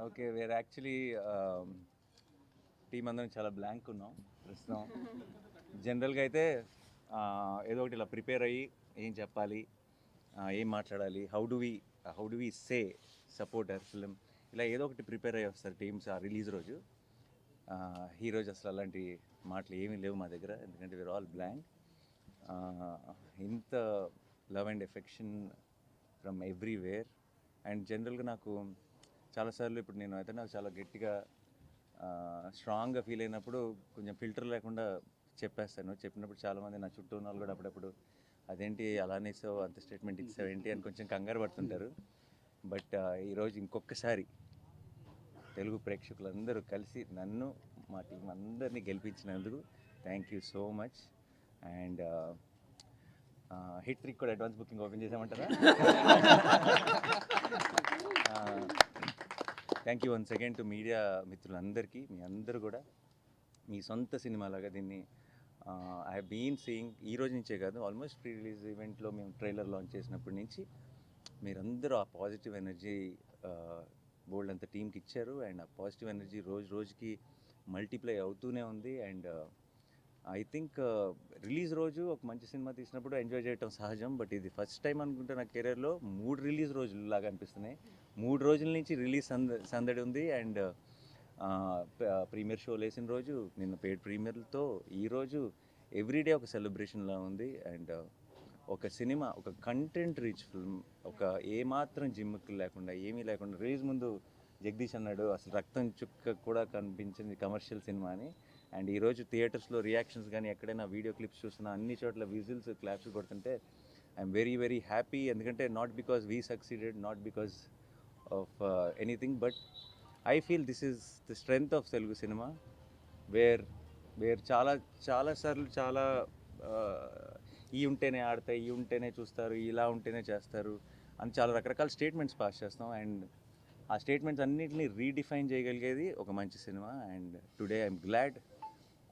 Okay. Wear actually team అందరం చాలా blank ఉన్నాం ప్రస్తుతం. జనరల్గా అయితే ఏదో ఒకటి ఇలా ప్రిపేర్ అయ్యి ఏం చెప్పాలి, ఏం మాట్లాడాలి, how do we say support our film, ఇలా ఏదో ఒకటి ప్రిపేర్ అయ్యి వస్తారు టీమ్స్ ఆ రిలీజ్ రోజు. ఈ రోజు అసలు అలాంటి మాటలు ఏమీ లేవు మా దగ్గర, ఎందుకంటే వీఆర్ ఆల్ బ్లాంక్. ఇంత love and affection from everywhere. And జనరల్గా నాకు చాలాసార్లు ఇప్పుడు నేను అయితే నాకు చాలా గట్టిగా స్ట్రాంగ్గా ఫీల్ అయినప్పుడు కొంచెం ఫిల్టర్ లేకుండా చెప్పేస్తాను. చెప్పినప్పుడు చాలామంది నా చుట్టూ ఉన్న వాళ్ళు కూడా అప్పుడప్పుడు అదేంటి అలానే అంత స్టేట్మెంట్ ఇచ్చావు ఏంటి అని కొంచెం కంగారు పడుతుంటారు. బట్ ఈరోజు ఇంకొకసారి తెలుగు ప్రేక్షకులందరూ కలిసి నన్ను మా టీం అందరినీ గెలిపించినందుకు thank you so much. And hat trick కూడా అడ్వాన్స్ బుకింగ్ ఓపెన్ చేసామంటారా? Thank you once again to media మిత్రులందరికీ. మీ అందరూ కూడా మీ సొంత సినిమాలాగా దీన్ని ఐ హ్యావ్ బీన్ సీయింగ్. ఈ రోజు నుంచే కాదు, ఆల్మోస్ట్ ప్రీ రిలీజ్ ఈవెంట్లో మేము ట్రైలర్ లాంచ్ చేసినప్పటి నుంచి మీరందరూ ఆ పాజిటివ్ ఎనర్జీ బోల్డ్ అంత టీంకి ఇచ్చారు. అండ్ ఆ పాజిటివ్ ఎనర్జీ రోజు రోజుకి మల్టిప్లై అవుతూనే ఉంది. అండ్ ఐ థింక్ రిలీజ్ రోజు ఒక మంచి సినిమా తీసినప్పుడు ఎంజాయ్ చేయడం సహజం. బట్ ఇది ఫస్ట్ టైం అనుకుంటే నా కెరీర్లో 3 రిలీజ్ రోజులు లాగా అనిపిస్తున్నాయి. 3 రోజుల నుంచి రిలీజ్ సందడి ఉంది. అండ్ ప్రీమియర్ షో వేసిన రోజు, నిన్న పెయిడ్ ప్రీమియర్లతో ఈరోజు ఎవ్రీడే ఒక సెలబ్రేషన్లా ఉంది. అండ్ ఒక సినిమా, ఒక కంటెంట్ రిచ్ ఫిల్మ్, ఒక ఏమాత్రం జిమ్ముక్లు లేకుండా ఏమీ లేకుండా రిలీజ్ ముందు జగదీష్ అన్నాడు అసలు రక్తం చుక్క కూడా కనిపించింది కమర్షియల్ సినిమా అని. అండ్ ఈరోజు థియేటర్స్లో రియాక్షన్స్ కానీ ఎక్కడైనా వీడియో క్లిప్స్ చూస్తున్నా అన్ని చోట్ల విజిల్స్ క్లాప్స్ కొడుతుంటే ఐఎమ్ వెరీ వెరీ హ్యాపీ. ఎందుకంటే not because we succeeded, not because of anything, but I feel this is the strength of Telugu cinema. Where చాలాసార్లు చాలా ఈ ఉంటేనే ఆడతాయి, ఈ ఉంటేనే చూస్తారు, ఇలా ఉంటేనే చేస్తారు అని చాలా రకరకాల స్టేట్మెంట్స్ పాస్ చేస్తాం. అండ్ ఆ స్టేట్మెంట్స్ అన్నింటినీ రీడిఫైన్ చేయగలిగేది ఒక మంచి cinema. And today I'm glad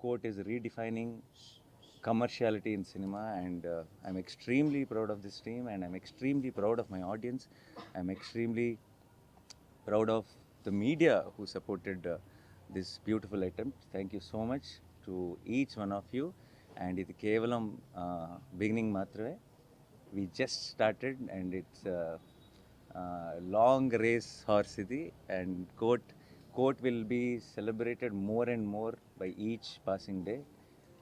court is redefining commerciality in cinema. And I'm extremely proud of this team, and I'm extremely proud of my audience. I'm extremely proud of the media who supported this beautiful attempt. Thank you so much to each one of you. And ఇది కేవలం beginning మాత్రమే. We just started and it's long race horse ఇది. And court will be celebrated more and more by each passing day,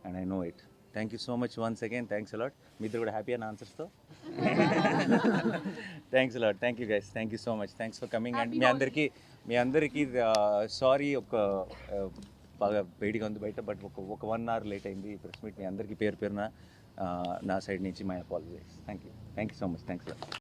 and I know it. Thank you so much once again. Thanks a lot. మీ ఇద్దరు కూడా happy అని ఆన్సర్స్తో thanks a lot. Thank you guys. Thank you so much. Thanks for coming. And మీ అందరికీ sorry, ఒక బాగా వేడిగా ఉంది బయట, but ఒక 1 hour లేట్ అయింది ప్రెస్ మీట్. మీ అందరికీ పేరున నా సైడ్ నుంచి my apologise. Thank you so much. Thanks a lot.